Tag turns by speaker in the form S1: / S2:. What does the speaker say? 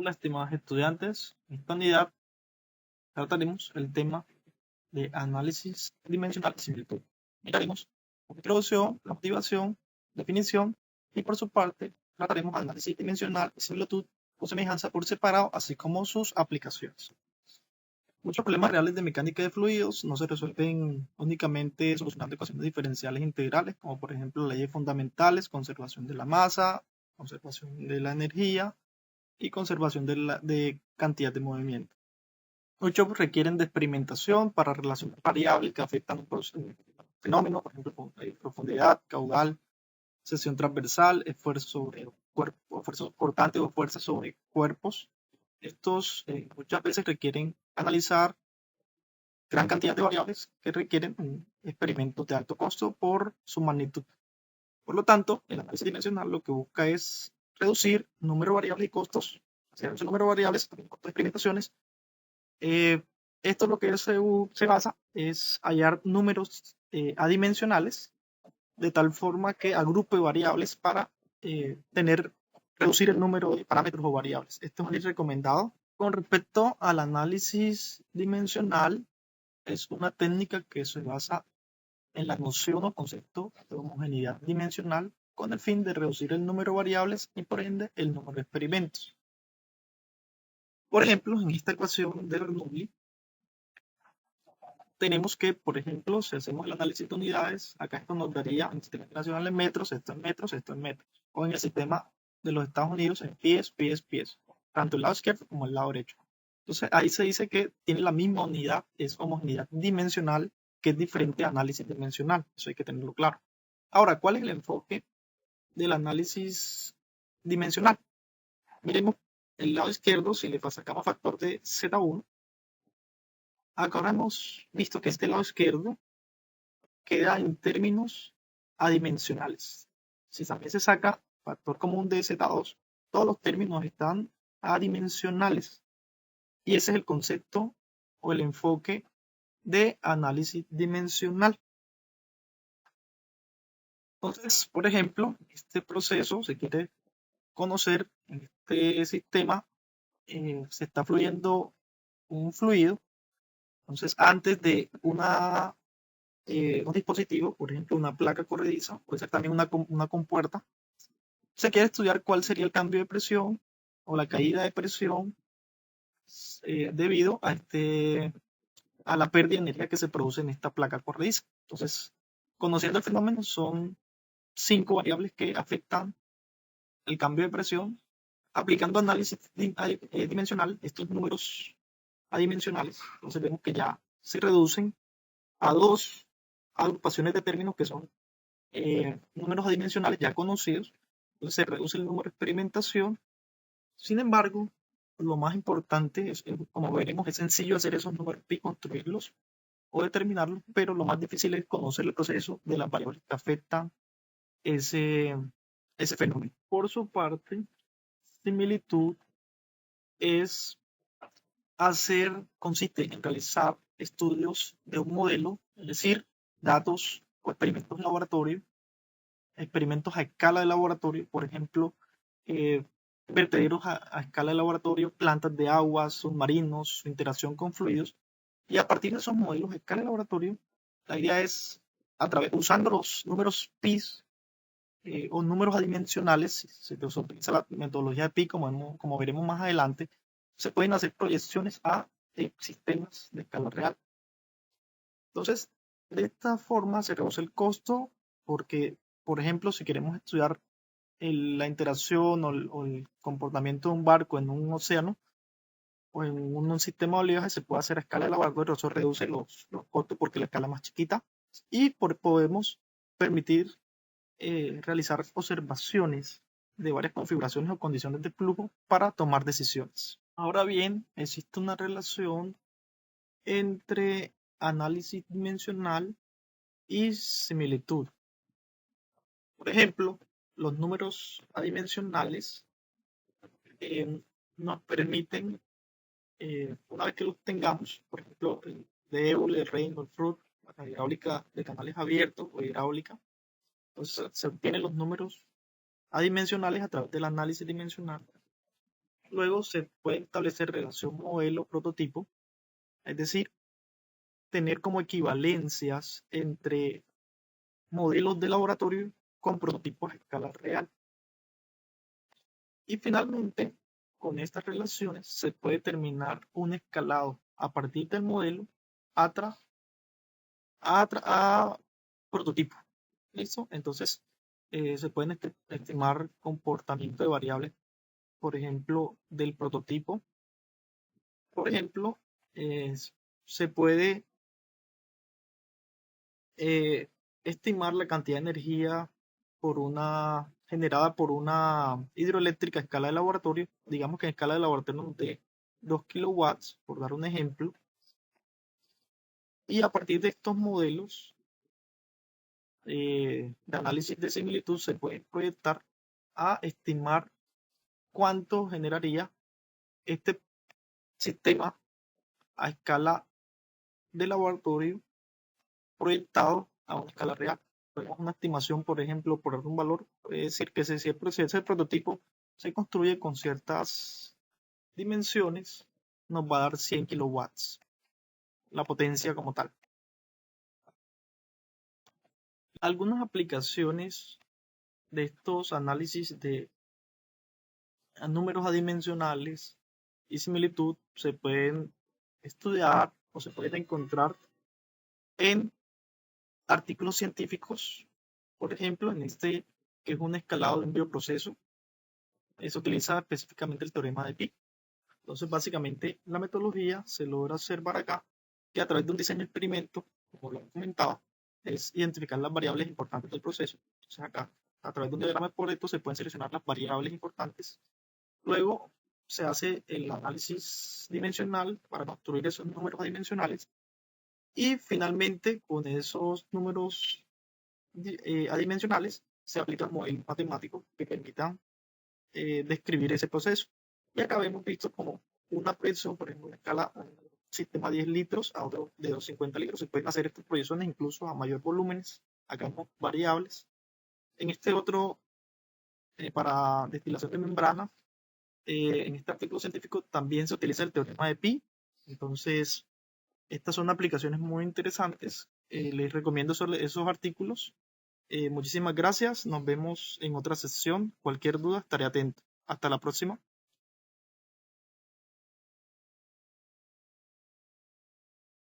S1: Hola, estimados estudiantes. En esta unidad trataremos el tema de análisis dimensional y similitud. Miraremos la introducción, la motivación, definición y por su parte trataremos análisis dimensional y similitud o semejanza por separado, así como sus aplicaciones. Muchos problemas reales de mecánica de fluidos no se resuelven únicamente solucionando ecuaciones diferenciales integrales, como por ejemplo leyes fundamentales, conservación de la masa, conservación de la energía y conservación de cantidad de movimiento. Muchos requieren de experimentación para relacionar variables que afectan un fenómeno, por ejemplo, profundidad, caudal, sección transversal, esfuerzo sobre cuerpo, esfuerzo cortante o fuerza sobre cuerpos. Estos muchas veces requieren analizar gran cantidad de variables que requieren un experimento de alto costo por su magnitud. Por lo tanto, el análisis dimensional lo que busca es reducir número de variables y costos, hacer ese número de variables, también costos de experimentaciones. Esto lo que se basa es hallar números adimensionales de tal forma que agrupe variables para reducir el número de parámetros o variables. Esto es muy recomendado. Con respecto al análisis dimensional, es una técnica que se basa en la noción o concepto de homogeneidad dimensional con el fin de reducir el número de variables y por ende el número de experimentos. Por ejemplo, en esta ecuación de Bernoulli tenemos que, por ejemplo, si hacemos el análisis de unidades, acá esto nos daría en el sistema internacional en metros, esto en metros, esto en metros. O en el sistema de los Estados Unidos en pies, tanto el lado izquierdo como el lado derecho. Entonces ahí se dice que tiene la misma unidad, es homogeneidad dimensional, que es diferente a análisis dimensional. Eso hay que tenerlo claro. Ahora, ¿cuál es el enfoque del análisis dimensional? Miremos el lado izquierdo, si le sacamos factor de Z1, acá hemos visto que este lado izquierdo queda en términos adimensionales. Si también se saca factor común de Z2, todos los términos están adimensionales. Y ese es el concepto o el enfoque de análisis dimensional. Entonces, por ejemplo, este proceso se quiere conocer en este sistema, se está fluyendo un fluido. Entonces, antes de un dispositivo, por ejemplo, una placa corrediza, puede ser también una compuerta, se quiere estudiar cuál sería el cambio de presión o la caída de presión debido a la pérdida de energía que se produce en esta placa corrediza. Entonces, conociendo el fenómeno, son 5 variables que afectan el cambio de presión. Aplicando análisis dimensional, estos números adimensionales, entonces vemos que ya se reducen a dos agrupaciones de términos que son números adimensionales ya conocidos. Entonces se reduce el número de experimentación. Sin embargo, lo más importante es, como veremos, es sencillo hacer esos números y construirlos o determinarlos, pero lo más difícil es conocer el proceso de las variables que afectan ese, ese fenómeno. Por su parte, similitud consiste en realizar estudios de un modelo, es decir, datos o experimentos de laboratorio, experimentos a escala de laboratorio, por ejemplo, vertederos a escala de laboratorio, plantas de agua, submarinos, su interacción con fluidos, y a partir de esos modelos a escala de laboratorio, la idea es, usando los números pi o números adimensionales, si se utiliza la metodología de pi, como veremos más adelante, se pueden hacer proyecciones a sistemas de escala real. Entonces, de esta forma se reduce el costo porque, por ejemplo, si queremos estudiar la interacción o el comportamiento de un barco en un océano o en un sistema de oleaje, se puede hacer a escala de laboratorio, eso reduce los costos porque la escala es más chiquita y podemos permitir realizar observaciones de varias configuraciones o condiciones de flujo para tomar decisiones. Ahora bien, existe una relación entre análisis dimensional y similitud. Por ejemplo, los números adimensionales nos permiten, una vez que los tengamos, por ejemplo, el de Euler, el Reynolds, Fruit, la hidráulica de canales abiertos o hidráulica, entonces se obtienen los números adimensionales a través del análisis dimensional Luego se puede establecer relación modelo-prototipo, es decir, tener como equivalencias entre modelos de laboratorio con prototipos a escala real. Y finalmente, con estas relaciones se puede determinar un escalado a partir del modelo a, a prototipo. ¿Listo? Entonces, se pueden estimar comportamiento de variables, por ejemplo, del prototipo. Por ejemplo, se puede estimar la cantidad de energía generada por una hidroeléctrica a escala de laboratorio. Digamos que en escala de laboratorio nos dé 2 kilowatts, por dar un ejemplo. Y a partir de estos modelos de análisis de similitud se puede proyectar a estimar cuánto generaría este sistema a escala de laboratorio proyectado a una escala real. Tenemos una estimación, por ejemplo, por algún valor, puede decir que si ese prototipo se construye con ciertas dimensiones, nos va a dar 100 kilowatts, la potencia como tal. Algunas aplicaciones de estos análisis de números adimensionales y similitud se pueden estudiar o se pueden encontrar en artículos científicos, por ejemplo, en este que es un escalado de un bioproceso, se utiliza específicamente el teorema de Pi. Entonces, básicamente, la metodología se logra observar acá que a través de un diseño experimento, como lo comentaba, es identificar las variables importantes del proceso. Entonces, acá, a través de un diagrama de Pareto, se pueden seleccionar las variables importantes. Luego, se hace el análisis dimensional para construir esos números adimensionales. Y finalmente, con esos números adimensionales, se aplica un modelo matemático que permita describir ese proceso. Y acá hemos visto como una proyección, por ejemplo, en escala un sistema de 10 litros a otro de 250 litros. Se pueden hacer estas proyecciones incluso a mayor volúmenes. Acá vemos variables. En este otro, para destilación de membrana, en este artículo científico también se utiliza el teorema de Pi. Entonces, estas son aplicaciones muy interesantes. Les recomiendo esos artículos. Muchísimas gracias. Nos vemos en otra sesión. Cualquier duda, estaré atento. Hasta la próxima.